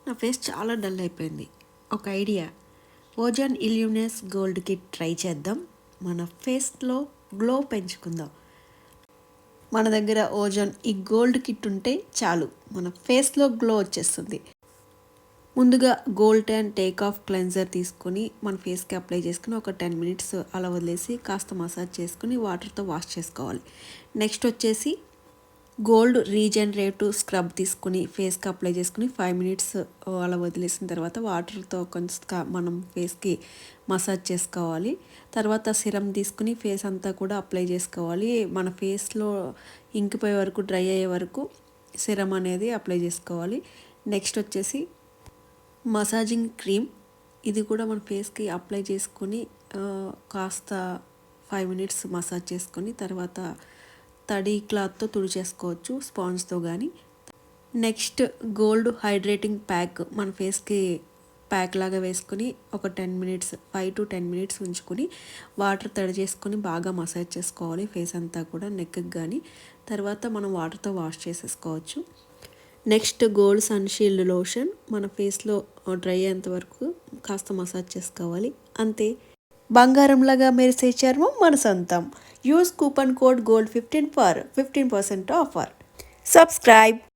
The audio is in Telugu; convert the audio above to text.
నా ఫేస్ చాలా డల్ అయిపోయింది. ఒక idea, Ozone illuminous gold kit try చేద్దాం. మన ఫేస్లో గ్లో పెంచుకుందాం. మన దగ్గర ఓజోన్ ఈ గోల్డ్ కిట్ ఉంటే చాలు, మన ఫేస్లో గ్లో వచ్చేస్తుంది. ముందుగా gold and take off cleanser తీసుకొని మన ఫేస్కి అప్లై చేసుకుని ఒక 10 మినిట్స్ అలా వదిలేసి కాస్త మసాజ్ చేసుకుని వాటర్తో వాష్ చేసుకోవాలి. నెక్స్ట్ వచ్చేసి గోల్డ్ రీజనరేటివ్ స్క్రబ్ తీసుకుని ఫేస్కి అప్లై చేసుకుని 5 మినిట్స్ అలా వదిలేసిన తర్వాత వాటర్తో కొంచెం మనం ఫేస్కి మసాజ్ చేసుకోవాలి. తర్వాత సిరం తీసుకుని ఫేస్ అంతా కూడా అప్లై చేసుకోవాలి. మన ఫేస్లో ఇంకిపోయే వరకు, డ్రై అయ్యే వరకు సిరం అనేది అప్లై చేసుకోవాలి. నెక్స్ట్ వచ్చేసి మసాజింగ్ క్రీమ్, ఇది కూడా మన ఫేస్కి అప్లై చేసుకొని కాస్త 5 మినిట్స్ మసాజ్ చేసుకొని తర్వాత తడి క్లాత్తో తుడిచేసుకోవచ్చు, స్పాంజ్తో కానీ. నెక్స్ట్ గోల్డ్ హైడ్రేటింగ్ ప్యాక్ మన ఫేస్కి ప్యాక్ లాగా వేసుకొని ఒక 10 మినిట్స్, 5 to 10 మినిట్స్ ఉంచుకొని వాటర్ తడి చేసుకొని బాగా మసాజ్ చేసుకోవాలి ఫేస్ అంతా కూడా, నెక్కి కానీ. తర్వాత మనం వాటర్తో వాష్ చేసేసుకోవచ్చు. నెక్స్ట్ గోల్డ్ సన్షీల్డ్ లోషన్ మన ఫేస్లో డ్రై అయ్యేంత వరకు కాస్త మసాజ్ చేసుకోవాలి. అంతే, బంగారంలాగా మెరిసే చర్మం మన సొంతం. Use coupon code GOLD15 for 15% offer. Subscribe.